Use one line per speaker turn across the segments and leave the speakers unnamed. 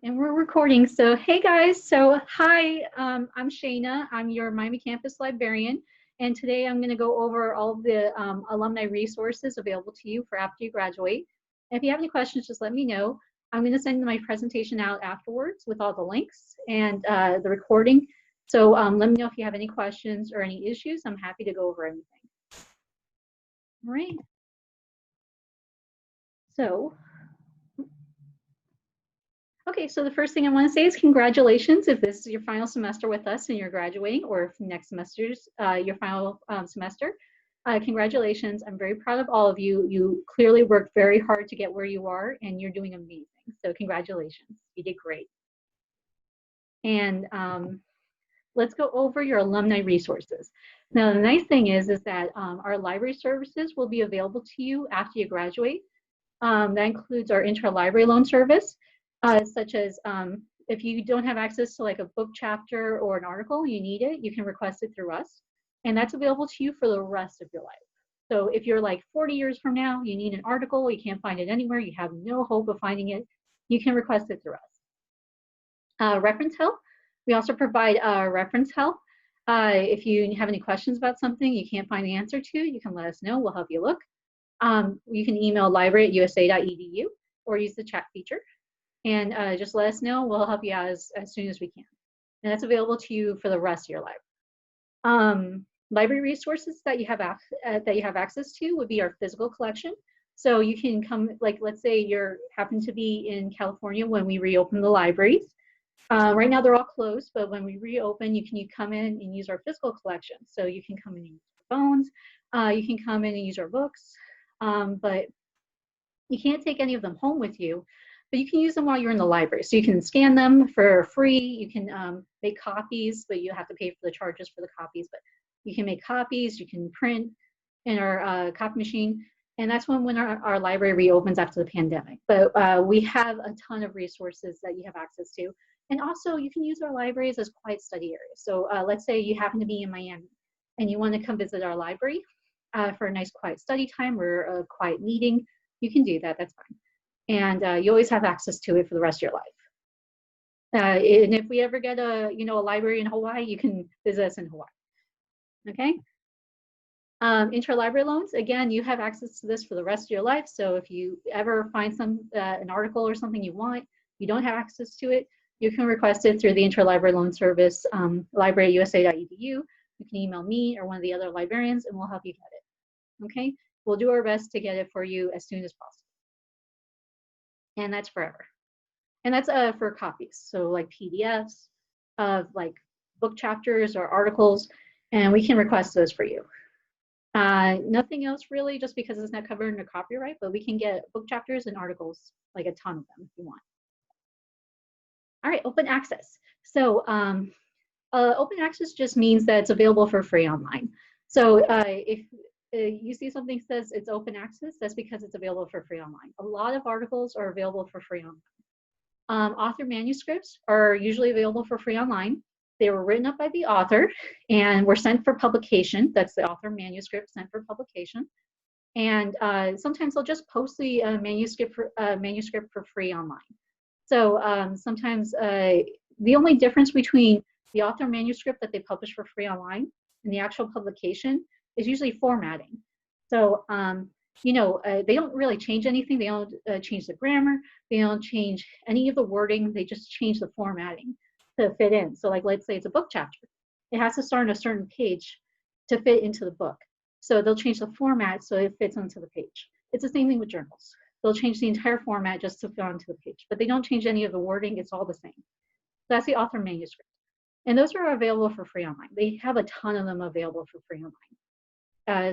And we're recording. So, hey guys. So, hi, I'm Shayna. I'm your Miami campus librarian. And today I'm going to go over all of the alumni resources available to you for after you graduate. And if you have any questions, just let me know. I'm going to send my presentation out afterwards with all the links and the recording. So let me know if you have any questions or any issues. I'm happy to go over anything. All right. So, okay, so the first thing I want to say is congratulations if this is your final semester with us and you're graduating, or if next semester's your final semester. Congratulations. I'm very proud of all of you. You clearly worked very hard to get where you are, and you're doing amazing. So congratulations. You did great. And let's go over your alumni resources. Now, the nice thing is that our library services will be available to you after you graduate. That includes our interlibrary loan service. Such as if you don't have access to like a book chapter or an article, you need it, you can request it through us. And that's available to you for the rest of your life. So if you're like 40 years from now, you need an article, you can't find it anywhere, you have no hope of finding it, you can request it through us. Reference help. We also provide reference help. If you have any questions about something you can't find the answer to, you can let us know, we'll help you look. You can email library@usa.edu or use the chat feature. And just let us know. We'll help you out as soon as we can. And that's available to you for the rest of your life. Library resources that you have access to would be our physical collection. So you can come, like let's say you happen to be in California when we reopen the libraries. Right now they're all closed, but when we reopen, you can come in and use our physical collection. So you can come in and use your phones. You can come in and use our books, but you can't take any of them home with you. But you can use them while you're in the library. So you can scan them for free. You can make copies, but you have to pay for the charges for the copies. But you can make copies, you can print in our copy machine. And that's when our library reopens after the pandemic. But we have a ton of resources that you have access to. And also you can use our libraries as quiet study areas. So let's say you happen to be in Miami and you want to come visit our library for a nice quiet study time or a quiet meeting. You can do that, that's fine. And you always have access to it for the rest of your life. And if we ever get a library in Hawaii, you can visit us in Hawaii. Okay. Interlibrary loans, again, you have access to this for the rest of your life. So if you ever find an article or something you want, you don't have access to it, you can request it through the interlibrary loan service, library@usa.edu. You can email me or one of the other librarians, and we'll help you get it. Okay. We'll do our best to get it for you as soon as possible. And that's forever. And that's for copies. So like PDFs of like book chapters or articles, and we can request those for you. Nothing else really, just because it's not covered under copyright, but we can get book chapters and articles, like a ton of them if you want. All right, open access. So open access just means that it's available for free online. So if you see something says it's open access, that's because it's available for free online. A lot of articles are available for free online. Author manuscripts are usually available for free online. They were written up by the author and were sent for publication. That's the author manuscript sent for publication. And sometimes they'll just post the manuscript for free online. So sometimes the only difference between the author manuscript that they publish for free online and the actual publication is usually formatting. So, they don't really change anything. They don't change the grammar. They don't change any of the wording. They just change the formatting to fit in. So like, let's say it's a book chapter. It has to start on a certain page to fit into the book. So they'll change the format so it fits onto the page. It's the same thing with journals. They'll change the entire format just to fit onto the page, but they don't change any of the wording. It's all the same. So that's the author manuscript. And those are available for free online. They have a ton of them available for free online.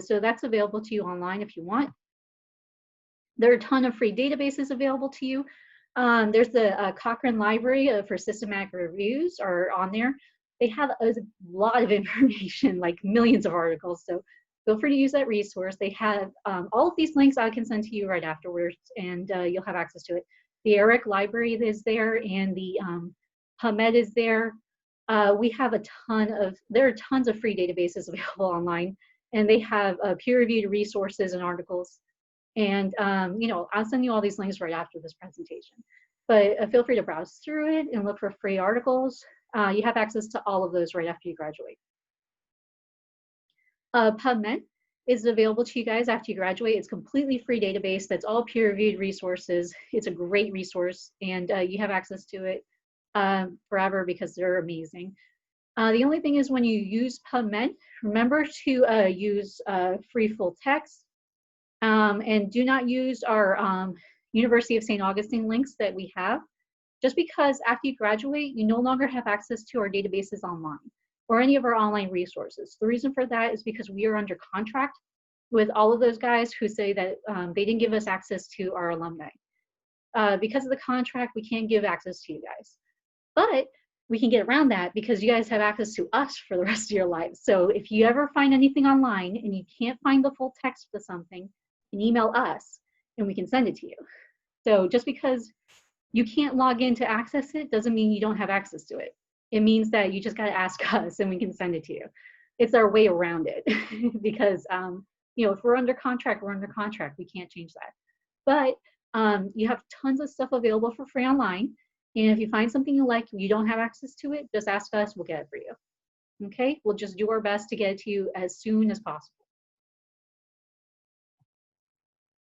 So that's available to you online if you want. There are a ton of free databases available to you. There's the Cochrane Library for systematic reviews are on there. They have a lot of information, like millions of articles. So feel free to use that resource. They have all of these links I can send to you right afterwards, and you'll have access to it. The ERIC library is there, and the PubMed is there. We have there are tons of free databases available online, and they have peer-reviewed resources and articles. And I'll send you all these links right after this presentation. but feel free to browse through it and look for free articles. You have access to all of those right after you graduate. PubMed is available to you guys after you graduate. It's a completely free database that's all peer-reviewed resources. It's a great resource, and you have access to it forever because they're amazing. The only thing is when you use PubMed, remember to use free full text, and do not use our University of St. Augustine links that we have, just because after you graduate, you no longer have access to our databases online or any of our online resources. The reason for that is because we are under contract with all of those guys who say that they didn't give us access to our alumni. Because of the contract, we can't give access to you guys. But we can get around that because you guys have access to us for the rest of your lives. So if you ever find anything online and you can't find the full text for something, you can email us and we can send it to you. So just because you can't log in to access it doesn't mean you don't have access to it. It means that you just got to ask us and we can send it to you. It's our way around it because, if we're under contract, we're under contract. We can't change that. But you have tons of stuff available for free online. And if you find something you like, you don't have access to it, just ask us, we'll get it for you. Okay, we'll just do our best to get it to you as soon as possible.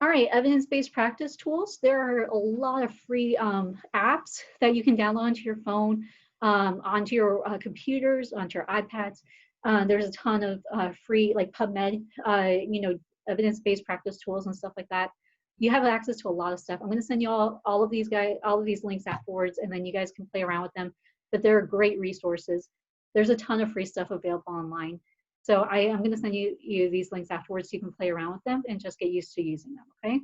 All right, evidence-based practice tools. There are a lot of free apps that you can download onto your phone, onto your computers, onto your iPads. There's a ton of free, like PubMed, evidence-based practice tools and stuff like that. You have access to a lot of stuff. I'm going to send you all of these links afterwards, and then you guys can play around with them. But they're great resources. There's a ton of free stuff available online. So I am going to send you these links afterwards so you can play around with them and just get used to using them, okay?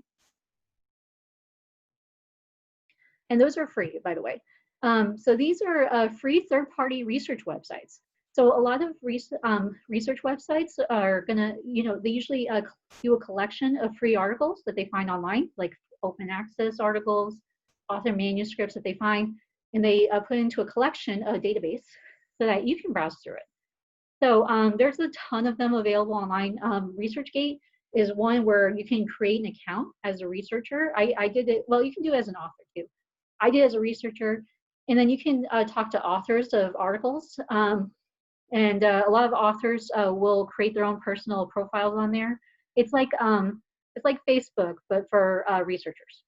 And those are free, by the way. So these are free third-party research websites. So a lot of research websites are gonna, they usually do a collection of free articles that they find online, like open access articles, author manuscripts that they find, and they put into a collection, a database, so that you can browse through it. So there's a ton of them available online. ResearchGate is one where you can create an account as a researcher. I did it, well, you can do it as an author too. I did it as a researcher, and then you can talk to authors of articles. And a lot of authors will create their own personal profiles on there. It's like Facebook, but for researchers.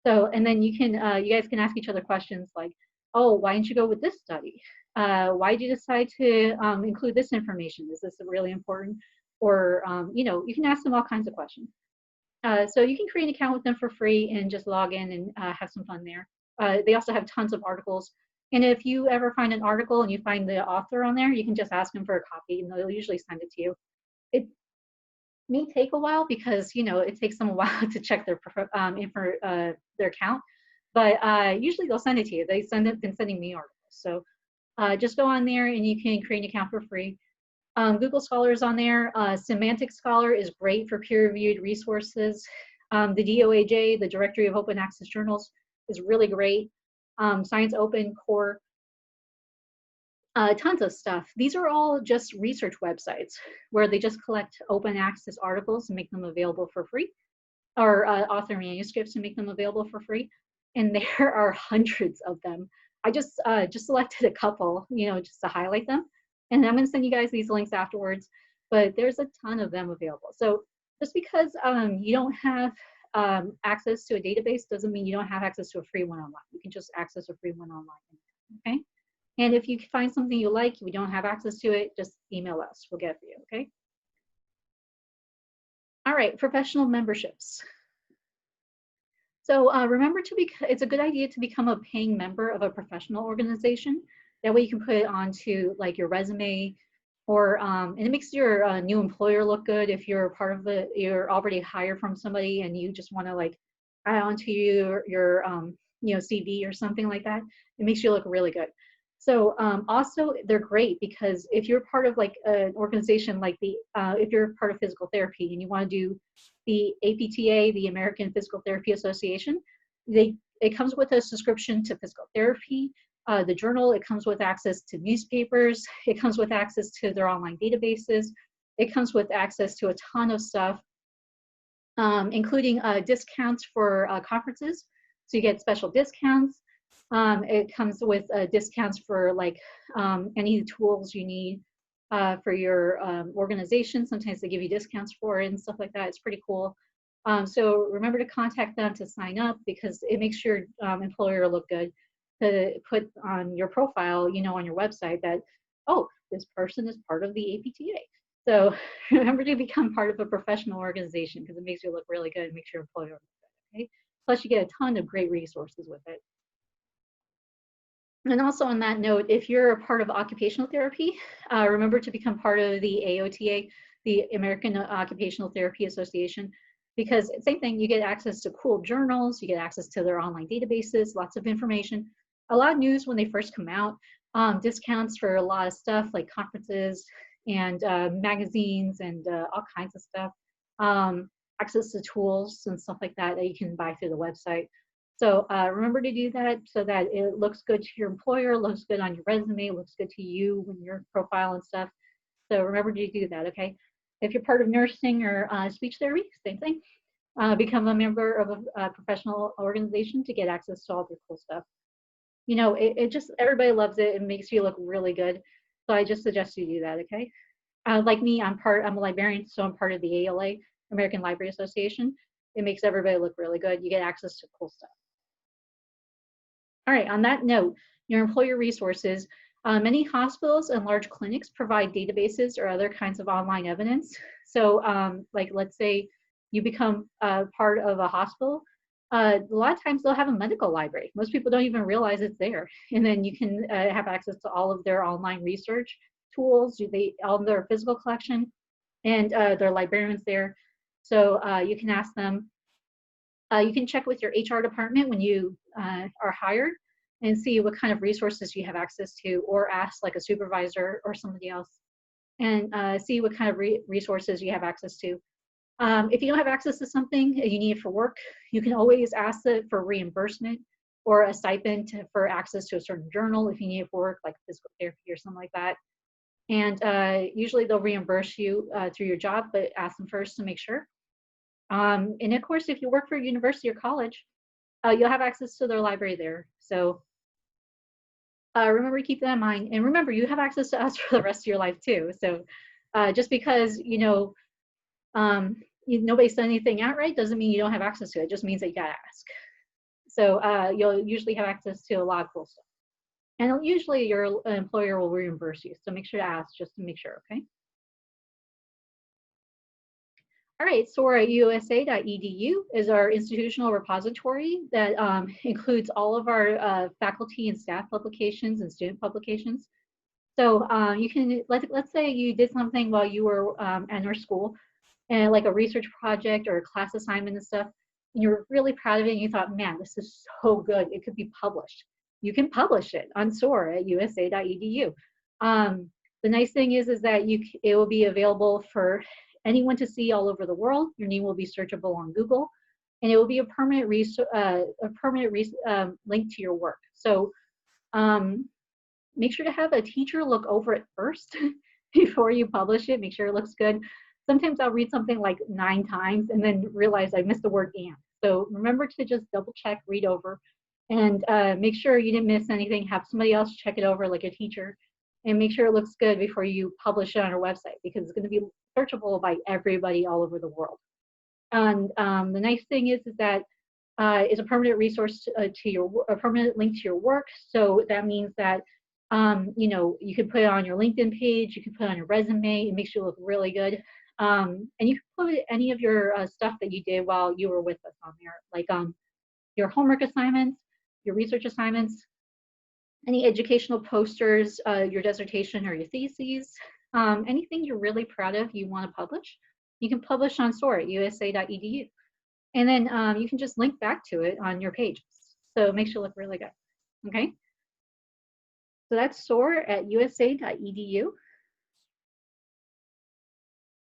So, and then you guys can ask each other questions like, oh, why didn't you go with this study? Why did you decide to include this information? Is this really important? Or, you can ask them all kinds of questions. So you can create an account with them for free and just log in and have some fun there. They also have tons of articles. And if you ever find an article and you find the author on there, you can just ask them for a copy and they'll usually send it to you. It may take a while because, it takes them a while to check their account, but usually they'll send it to you. They've been sending me articles. So just go on there and you can create an account for free. Google Scholar is on there. Semantic Scholar is great for peer-reviewed resources. The DOAJ, the Directory of Open Access Journals, is really great. Science Open Core, tons of stuff. These are all just research websites where they just collect open access articles and make them available for free, or author manuscripts and make them available for free. And there are hundreds of them. I just selected a couple, just to highlight them. And I'm going to send you guys these links afterwards, but there's a ton of them available. So just because you don't have access to a database doesn't mean you don't have access to a free one online. You can just access a free one online, okay? And if you find something you like, we don't have access to it, just email us. We'll get it for you, okay? All right, professional memberships. So remember it's a good idea to become a paying member of a professional organization. That way you can put it onto like your resume, or and it makes your new employer look good if you're part of you're already hired from somebody and you just want to like add onto your CV or something like that. It makes you look really good. So also they're great because if you're part of like an organization like if you're part of physical therapy and you want to do the APTA, the American Physical Therapy Association, it comes with a subscription to physical therapy. The journal, it comes with access to newspapers, it comes with access to their online databases, it comes with access to a ton of stuff, including discounts for conferences. So you get special discounts. It comes with discounts for like any tools you need for your organization. Sometimes they give you discounts for it and stuff like that. It's pretty cool. So remember to contact them to sign up because it makes your employer look good to put on your profile, you know, on your website that, oh, this person is part of the APTA. So remember to become part of a professional organization because it makes you look really good and makes your employer look good, okay? Plus you get a ton of great resources with it. And also on that note, if you're a part of occupational therapy, remember to become part of the AOTA, the American Occupational Therapy Association, because same thing, you get access to cool journals, you get access to their online databases, lots of information, a lot of news when they first come out, discounts for a lot of stuff like conferences and magazines and all kinds of stuff, access to tools and stuff like that that you can buy through the website. So remember to do that so that it looks good to your employer, looks good on your resume, looks good to you when your profile and stuff. So remember to do that, okay? If you're part of nursing or speech therapy, same thing. Become a member of a professional organization to get access to all their cool stuff. You know, it just, everybody loves it. It makes you look really good. So I just suggest you do that, okay? Like me, I'm a librarian, so I'm part of the ALA, American Library Association. It makes everybody look really good. You get access to cool stuff. All right, on that note, your employer resources, many hospitals and large clinics provide databases or other kinds of online evidence. So like let's say you become part of a hospital, a lot of times they'll have a medical library. Most people don't even realize it's there. And then you can have access to all of their online research tools, all their physical collection, and their librarians there. So you can ask them. You can check with your HR department when you are hired and see what kind of resources you have access to, or ask like a supervisor or somebody else and see what kind of resources you have access to. If you don't have access to something you need it for work, you can always ask it for reimbursement or a stipend for access to a certain journal if you need it for work, like physical therapy or something like that. And usually they'll reimburse you through your job, but ask them first to make sure. And of course, if you work for a university or college, you'll have access to their library there. So remember to keep that in mind. And remember, you have access to us for the rest of your life too. So just because, you know, nobody said anything outright doesn't mean you don't have access to it. It just means that you gotta ask. So you'll usually have access to a lot of cool stuff. And usually your employer will reimburse you. So make sure to ask just to make sure, okay? All right, SOAR@usa.edu is our institutional repository that includes all of our faculty and staff publications and student publications. So you can, let's say you did something while you were at our school, and like a research project or a class assignment and stuff, and you were really proud of it and you thought, man, this is so good, it could be published. You can publish it on SOAR@usa.edu. The nice thing is that it will be available for anyone to see all over the world. Your name will be searchable on Google, and it will be a permanent link to your work. So make sure to have a teacher look over it first before you publish it. Make sure it looks good. Sometimes I'll read something like 9 times and then realize I missed the word "and." So remember to just double check, read over, and make sure you didn't miss anything. Have somebody else check it over, like a teacher, and make sure it looks good before you publish it on our website, because it's going to be searchable by everybody all over the world. And the nice thing is that it's a permanent resource a permanent link to your work. So that means that you know, you can put it on your LinkedIn page, you can put it on your resume. It makes you look really good. And you can put any of your stuff that you did while you were with us on there, like your homework assignments, your research assignments, any educational posters, your dissertation or your theses, anything you're really proud of you want to publish, you can publish on SOAR@usa.edu. And then you can just link back to it on your pages. So it makes you look really good, okay? So that's SOAR@usa.edu.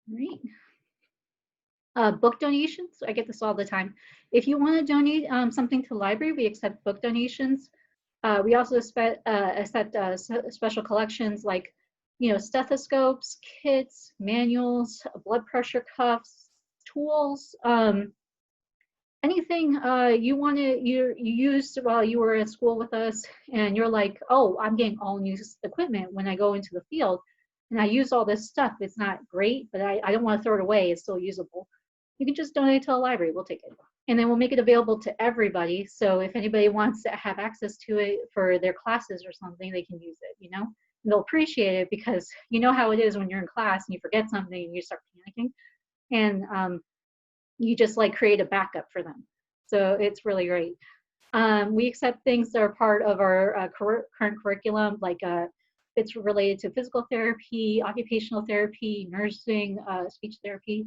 All right. Book donations, I get this all the time. If you want to donate something to the library, we accept book donations. We also accept special collections like, you know, stethoscopes, kits, manuals, blood pressure cuffs, tools, anything you used while you were at school with us, and you're like, oh, I'm getting all new equipment when I go into the field, and I use all this stuff. It's not great, but I don't want to throw it away. It's still usable. You can just donate to the library. We'll take it. And then we'll make it available to everybody. So if anybody wants to have access to it for their classes or something, they can use it, you know? And they'll appreciate it because you know how it is when you're in class and you forget something and you start panicking. And you just like create a backup for them. So it's really great. We accept things that are part of our current curriculum, like it's related to physical therapy, occupational therapy, nursing, speech therapy.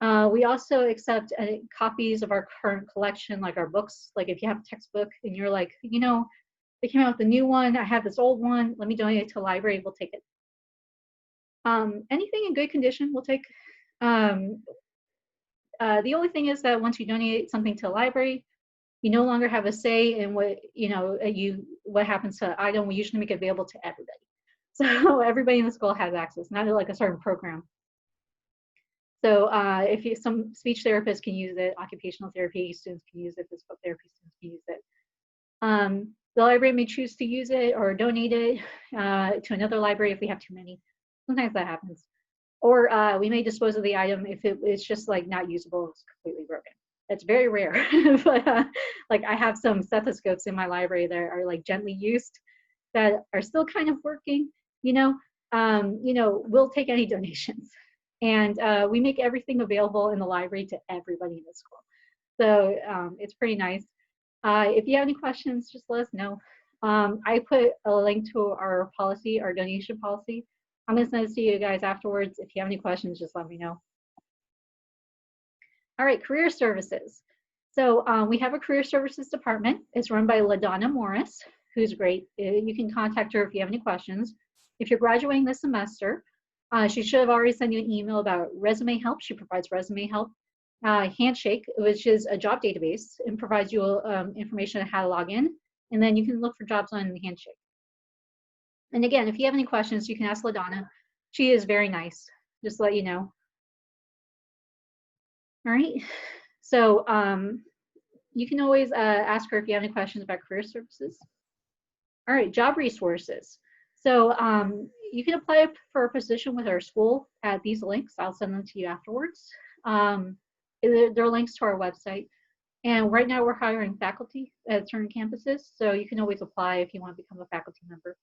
We also accept copies of our current collection, like our books. Like if you have a textbook and you're like, you know, they came out with a new one, I have this old one, let me donate it to the library, we'll take it. Anything in good condition, we'll take. The only thing is that once you donate something to a library, you no longer have a say in what, you know, what happens to the item. We usually make it available to everybody. So everybody in the school has access, not like a certain program. So if some speech therapists can use it, occupational therapy students can use it, physical therapy students can use it. The library may choose to use it or donate it to another library if we have too many. Sometimes that happens. Or we may dispose of the item if it's just like not usable, it's completely broken. That's very rare. But like I have some stethoscopes in my library that are like gently used that are still kind of working, you know, we'll take any donations. And we make everything available in the library to everybody in the school. So it's pretty nice. If you have any questions, just let us know. I put a link to our policy, our donation policy. I'm going to send it to you guys afterwards. If you have any questions, just let me know. All right, career services. So we have a career services department. It's run by LaDonna Morris, who's great. You can contact her if you have any questions. If you're graduating this semester, she should have already sent you an email about resume help. She provides resume help. Handshake, which is a job database, and provides you information on how to log in. And then you can look for jobs on Handshake. And again, if you have any questions, you can ask LaDonna. She is very nice, just to let you know. All right, so you can always ask her if you have any questions about career services. All right, job resources. So you can apply for a position with our school at these links. I'll send them to you afterwards. They're links to our website. And right now we're hiring faculty at certain campuses, so you can always apply if you want to become a faculty member.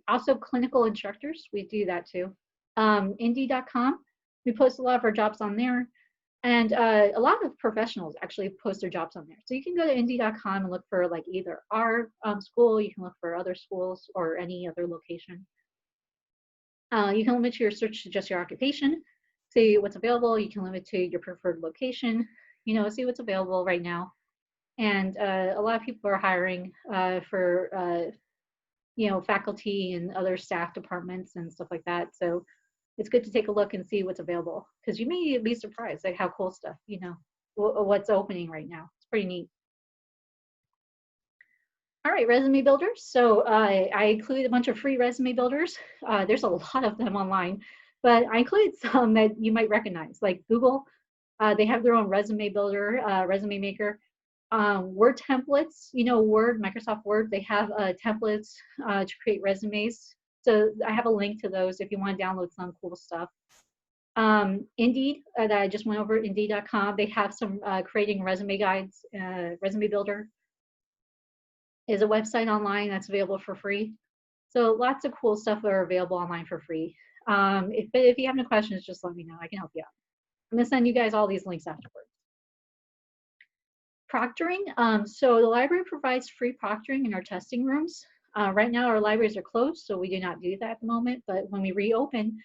Also clinical instructors, we do that too. Indeed.com, we post a lot of our jobs on there. And a lot of professionals actually post their jobs on there. So you can go to Indeed.com and look for like either our school, you can look for other schools or any other location. You can limit your search to just your occupation, see what's available. You can limit to your preferred location, you know, see what's available right now. And a lot of people are hiring for you know, faculty and other staff departments and stuff like that. So it's good to take a look and see what's available, because you may be surprised like how cool stuff, you know, what's opening right now. It's pretty neat. All right, resume builders. So I included a bunch of free resume builders. There's a lot of them online, but I included some that you might recognize, like Google. They have their own resume builder, resume maker. Word templates, you know, Word, Microsoft Word, they have templates to create resumes. So I have a link to those if you want to download some cool stuff. Indeed, that I just went over, Indeed.com, they have some creating resume guides. Resume Builder is a website online that's available for free. So lots of cool stuff that are available online for free. If you have any questions, just let me know. I can help you out. I'm going to send you guys all these links afterwards. Proctoring. So the library provides free proctoring in our testing rooms. Right now our libraries are closed, so we do not do that at the moment, but when we reopen,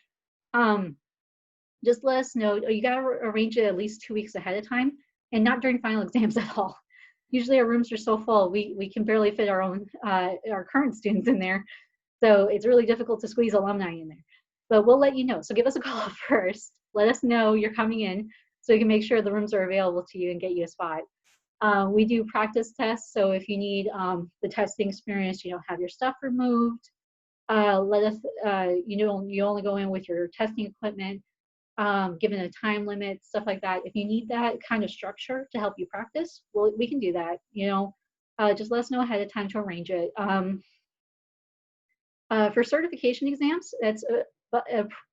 just let us know. You got to arrange it at least 2 weeks ahead of time, and not during final exams at all. Usually our rooms are so full, we can barely fit our own, our current students in there. So it's really difficult to squeeze alumni in there, but we'll let you know. So give us a call first. Let us know you're coming in so we can make sure the rooms are available to you and get you a spot. We do practice tests, so if you need the testing experience, you don't have your stuff removed, let us, you know, you only go in with your testing equipment. given a time limit, stuff like that. If you need that kind of structure to help you practice, well, we can do that. Just let us know ahead of time to arrange it. For certification exams, that's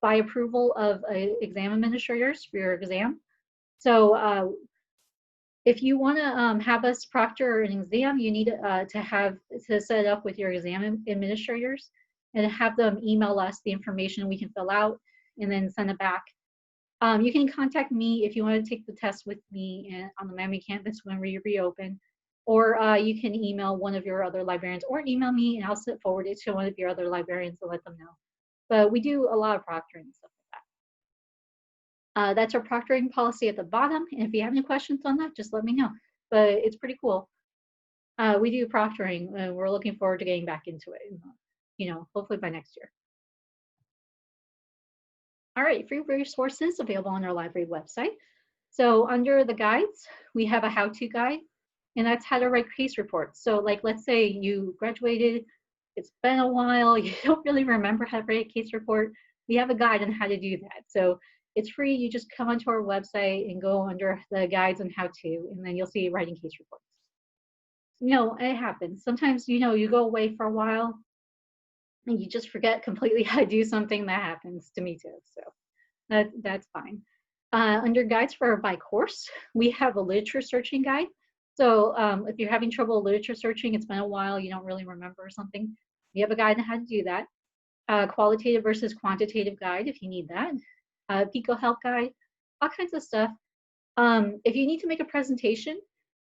by approval of exam administrators for your exam. So if you want to have us proctor an exam, you need to set it up with your exam administrators and have them email us the information we can fill out and then send it back. You can contact me if you want to take the test with me on the Miami campus when we reopen, or you can email one of your other librarians, or email me and I'll forward it to one of your other librarians and let them know. But we do a lot of proctoring and stuff like that. That's our proctoring policy at the bottom. And if you have any questions on that, just let me know. But it's pretty cool. We do proctoring, and we're looking forward to getting back into it, hopefully by next year. All right, free resources available on our library website. So under the guides, we have a how-to guide, and that's how to write case reports. So like, let's say you graduated, it's been a while, you don't really remember how to write a case report. We have a guide on how to do that. So it's free. You just come onto our website and go under the guides on how to, and then you'll see writing case reports. It happens. Sometimes, you go away for a while and you just forget completely how to do something. That happens to me too. So that's fine. Under guides for by course, we have a literature searching guide. So if you're having trouble literature searching, it's been a while, you don't really remember something, we have a guide on how to do that. Qualitative versus quantitative guide if you need that. Pico help guide, all kinds of stuff. If you need to make a presentation,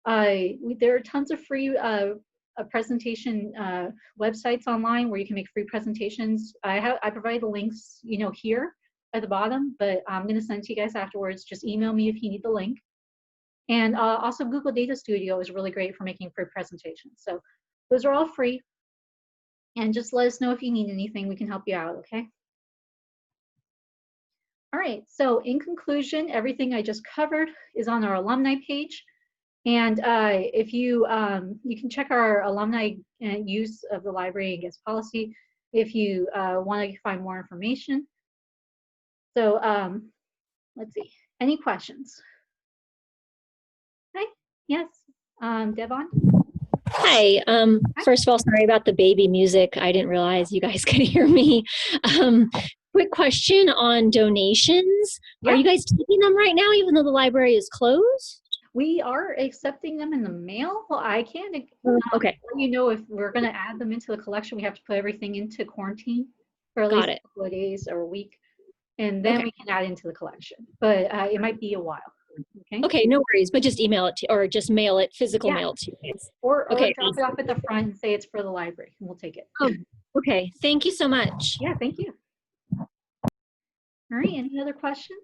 there are tons of free presentation websites online where you can make free presentations. I provide the links, here at the bottom, but I'm going to send it to you guys afterwards. Just email me if you need the link. And also Google Data Studio is really great for making free presentations. So those are all free. And just let us know if you need anything. We can help you out, okay? All right, so in conclusion, everything I just covered is on our alumni page. And if you can check our alumni use of the library and guest policy if you want to find more information. So let's see, any questions? Hi, yes, Devon?
Hi. First of all, sorry about the baby music. I didn't realize you guys could hear me. Quick question on donations.
Yeah.
Are you guys taking them right now, even though the library is closed?
We are accepting them in the mail. Well, I can't
okay.
let you know if we're going to add them into the collection. We have to put everything into quarantine for at least a couple of days or a week, and then we can add into the collection. But it might be a while. Okay.
Okay, no worries. But just email it to, or just mail it, physical mail to you guys.
Or drop it off at the front and say it's for the library, and we'll take it.
Oh, okay. Thank you so much.
Yeah, thank you. All right. Any other questions?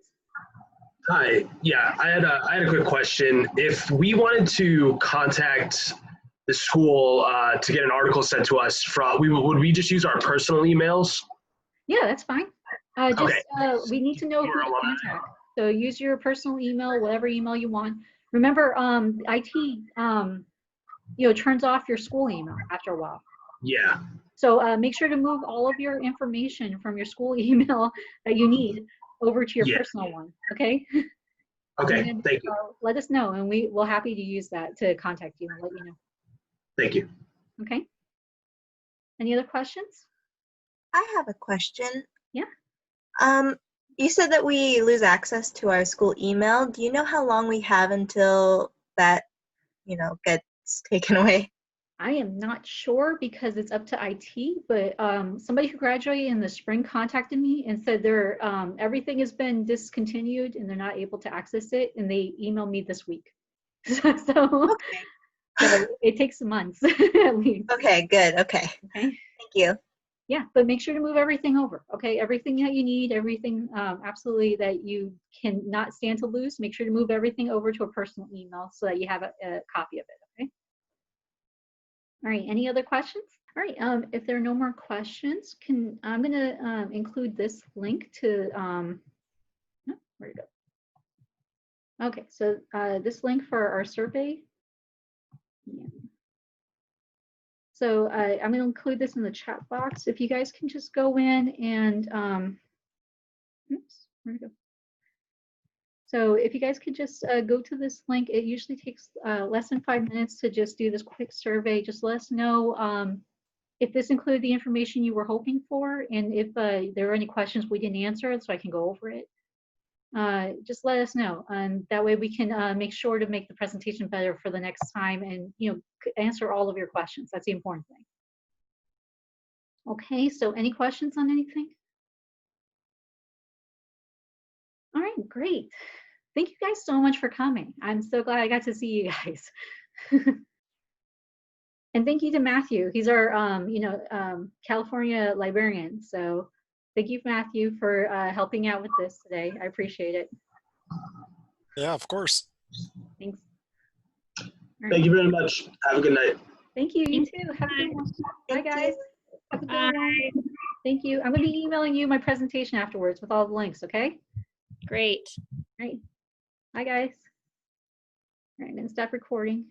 Hi. Yeah, I had a quick question. If we wanted to contact the school to get an article sent to us, would we just use our personal emails?
Yeah, that's fine. We need to know who to contact. So use your personal email, whatever email you want. Remember, IT, turns off your school email after a while.
Yeah.
So make sure to move all of your information from your school email that you need over to your personal one. Okay.
Okay.
Then,
thank you.
Let us know, and we'll happy to use that to contact you and let you know.
Thank you.
Okay. Any other questions?
I have a question.
Yeah.
You said that we lose access to our school email. Do you know how long we have until that, gets taken away?
I am not sure because it's up to IT, but somebody who graduated in the spring contacted me and said everything has been discontinued and they're not able to access it, and they emailed me this week. So it takes months at least.
Okay, good. Okay. Thank you.
Yeah, but make sure to move everything over. Okay, everything that you need, everything absolutely that you cannot stand to lose, make sure to move everything over to a personal email so that you have a copy of it. Okay. All right, any other questions? All right, if there are no more questions, I'm going to include this link to, where'd it go? Okay, so this link for our survey. Yeah. So I'm going to include this in the chat box. If you guys can just go in and, oops, where'd it go? So if you guys could just go to this link, it usually takes less than 5 minutes to just do this quick survey. Just let us know if this included the information you were hoping for, and if there are any questions we didn't answer, so I can go over it. Just let us know, and that way we can make sure to make the presentation better for the next time, and answer all of your questions. That's the important thing. Okay, so any questions on anything? All right, great. Thank you guys so much for coming. I'm so glad I got to see you guys. And thank you to Matthew. He's our California librarian. So thank you, Matthew, for helping out with this today. I appreciate it.
Yeah, of course.
Thanks.
Thank you very much. Have a good night.
Thank you. You too. Have a good one. Bye, guys. Have a good one. Thank you. I'm going to be emailing you my presentation afterwards with all the links, okay?
Great.
All right. Bye, guys. All right, then stop recording.